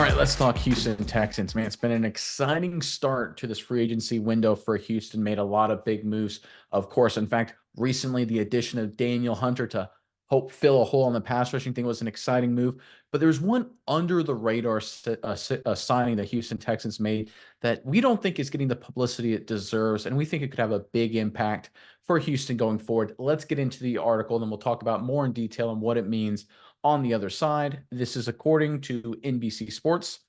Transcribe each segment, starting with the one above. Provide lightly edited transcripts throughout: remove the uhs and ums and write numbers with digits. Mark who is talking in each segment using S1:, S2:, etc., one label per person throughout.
S1: right, let's talk Houston Texans, man. It's been an exciting start to this free agency window for Houston. Made a lot of big moves, of course. In fact, recently the addition of Daniel Hunter to help fill a hole on the pass rushing thing was an exciting move. But there's one under the radar signing that Houston Texans made that we don't think is getting the publicity it deserves, and we think it could have a big impact for Houston going forward. Let's get into the article, and then we'll talk about more in detail on what it means on the other side. This is according to NBC Sports.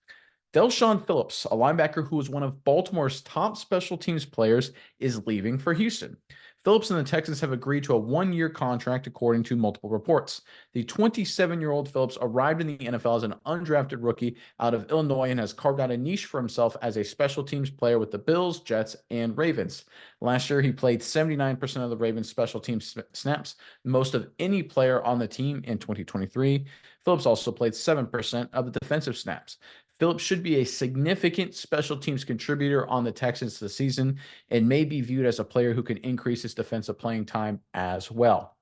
S1: Del'Shawn Phillips, a linebacker who was one of Baltimore's top special teams players, is leaving for Houston. Phillips and the Texans have agreed to a one-year contract, according to multiple reports. The 27-year-old Phillips arrived in the NFL as an undrafted rookie out of Illinois and has carved out a niche for himself as a special teams player with the Bills, Jets, and Ravens. Last year, he played 79% of the Ravens' special teams snaps, most of any player on the team in 2023. Phillips also played 7% of the defensive snaps. Phillips should be a significant special teams contributor on the Texans this season and may be viewed as a player who can increase his defensive playing time as well.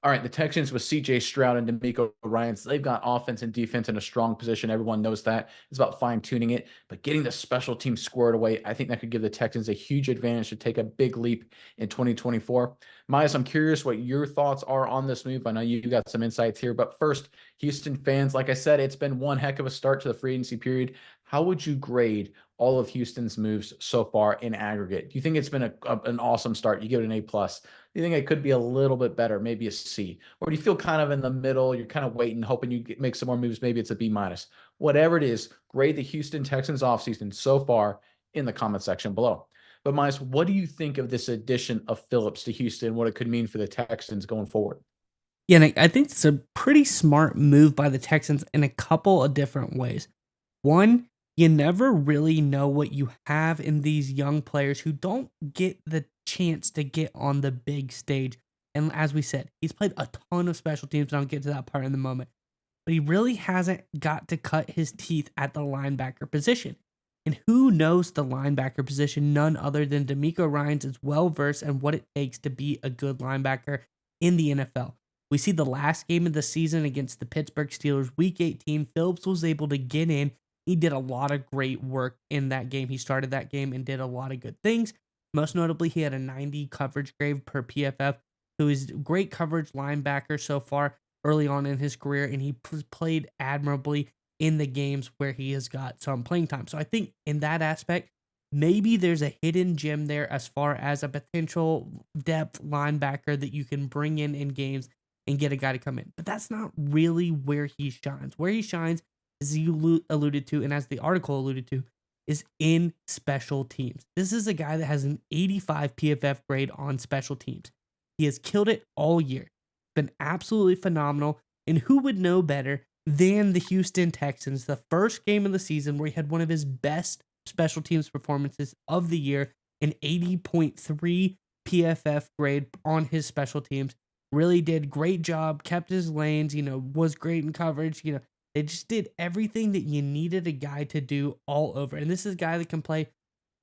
S1: All right, the Texans with C.J. Stroud and D'Amico Ryans, they've got offense and defense in a strong position. Everyone knows that. It's about fine-tuning it, but getting the special team squared away, I think that could give the Texans a huge advantage to take a big leap in 2024. Myles, I'm curious what your thoughts are on this move. I know you got some insights here, but first, Houston fans, like I said, it's been one heck of a start to the free agency period. How would you grade all of Houston's moves so far in aggregate? Do you think it's been an awesome start? You give it an A+. Do you think it could be a little bit better, maybe a C? Or do you feel kind of in the middle? You're kind of waiting, hoping you make some more moves. Maybe it's a B-. Whatever it is, grade the Houston Texans offseason so far in the comment section below. But Myles, what do you think of this addition of Phillips to Houston, what it could mean for the Texans going forward?
S2: Yeah, and I think it's a pretty smart move by the Texans in a couple of different ways. One, you never really know what you have in these young players who don't get the chance to get on the big stage. And as we said, he's played a ton of special teams, and I'll get to that part in the moment. But he really hasn't got to cut his teeth at the linebacker position. And who knows the linebacker position? None other than D'Amico Ryans is well versed in what it takes to be a good linebacker in the NFL. We see the last game of the season against the Pittsburgh Steelers, Week 18. Phillips was able to get in. He did a lot of great work in that game. He started that game and did a lot of good things. Most notably, he had a 90 coverage grade per PFF, who is great coverage linebacker so far early on in his career, and he played admirably in the games where he has got some playing time. So I think in that aspect, maybe there's a hidden gem there as far as a potential depth linebacker that you can bring in games and get a guy to come in. But that's not really where he shines. Where he shines, as you alluded to, and as the article alluded to, is in special teams. This is a guy that has an 85 PFF grade on special teams. He has killed it all year. Been absolutely phenomenal. And who would know better than the Houston Texans, the first game of the season where he had one of his best special teams performances of the year, an 80.3 PFF grade on his special teams. Really did great job, kept his lanes, was great in coverage. They just did everything that you needed a guy to do all over. And this is a guy that can play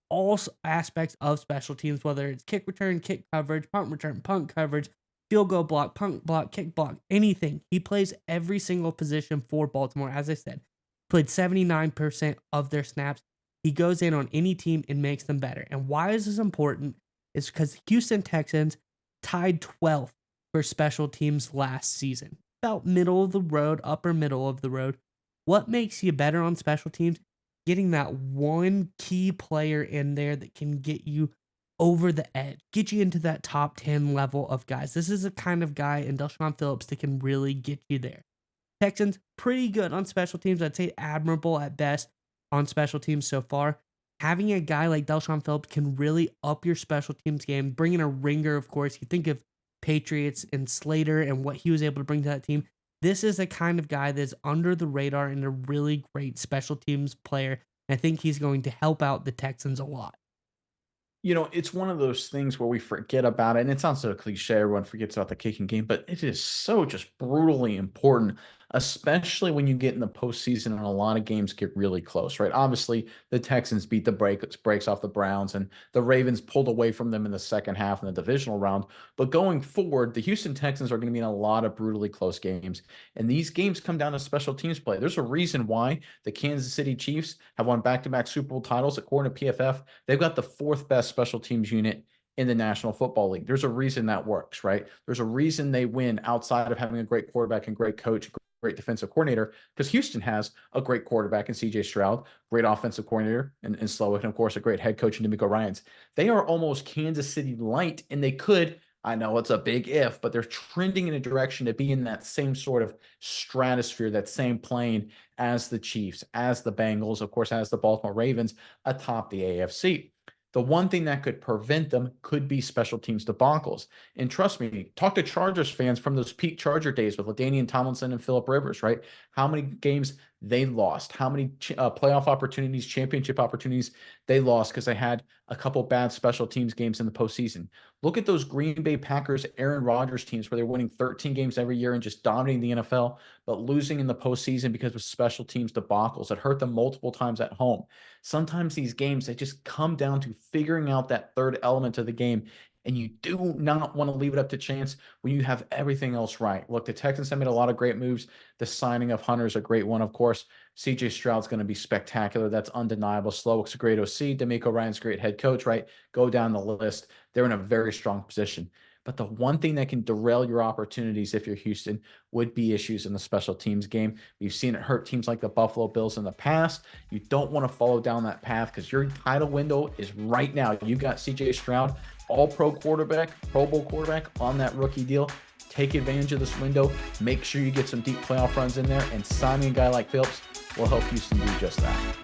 S2: all aspects of special teams, whether it's kick return, kick coverage, punt return, punt coverage, field goal block, punt block, kick block, anything. He plays every single position for Baltimore. As I said, played 79% of their snaps. He goes in on any team and makes them better. And why is this important? It's because Houston Texans tied 12th for special teams last season. About middle of the road, upper middle of the road. What makes you better on special teams? Getting that one key player in there that can get you over the edge, get you into that top 10 level of guys. This is a kind of guy in Del'Shawn Phillips that can really get you there. Texans, pretty good on special teams. I'd say admirable at best on special teams so far. Having a guy like Del'Shawn Phillips can really up your special teams game. Bring in a ringer, of course. You think of Patriots and Slater and what he was able to bring to that team. This is a kind of guy that's under the radar and a really great special teams player. And I think he's going to help out the Texans a lot.
S1: It's one of those things where we forget about it, and it sounds so cliche, everyone forgets about the kicking game, but it is so just brutally important especially when you get in the postseason and a lot of games get really close, right? Obviously, the Texans beat the breaks off the Browns, and the Ravens pulled away from them in the second half in the divisional round. But going forward, the Houston Texans are going to be in a lot of brutally close games, and these games come down to special teams play. There's a reason why the Kansas City Chiefs have won back-to-back Super Bowl titles. According to PFF, they've got the fourth best special teams unit in the National Football League. There's a reason that works, right? There's a reason they win outside of having a great quarterback and great coach, great defensive coordinator, because Houston has a great quarterback in CJ Stroud, great offensive coordinator in Slowick, and of course, a great head coach in DeMeco Ryans. They are almost Kansas City light, and they could, I know it's a big if, but they're trending in a direction to be in that same sort of stratosphere, that same plane as the Chiefs, as the Bengals, of course, as the Baltimore Ravens atop the AFC. The one thing that could prevent them could be special teams debacles. And trust me, talk to Chargers fans from those peak Charger days with LaDainian Tomlinson and Philip Rivers, right? How many games they lost, how many playoff opportunities, championship opportunities they lost because they had a couple bad special teams games in the postseason. Look at those Green Bay Packers, Aaron Rodgers teams where they're winning 13 games every year and just dominating the NFL, but losing in the postseason because of special teams debacles that hurt them multiple times at home. Sometimes these games, they just come down to figuring out that third element of the game. And you do not want to leave it up to chance when you have everything else right. Look, the Texans have made a lot of great moves. The signing of Hunter is a great one, of course. CJ Stroud's going to be spectacular. That's undeniable. Slowick's a great OC. DeMeco Ryans, great head coach, right? Go down the list. They're in a very strong position. But the one thing that can derail your opportunities if you're Houston would be issues in the special teams game. We've seen it hurt teams like the Buffalo Bills in the past. You don't want to follow down that path because your title window is right now. You've got CJ Stroud, all-pro quarterback, Pro Bowl quarterback on that rookie deal. Take advantage of this window. Make sure you get some deep playoff runs in there, and signing a guy like Phillips will help Houston do just that.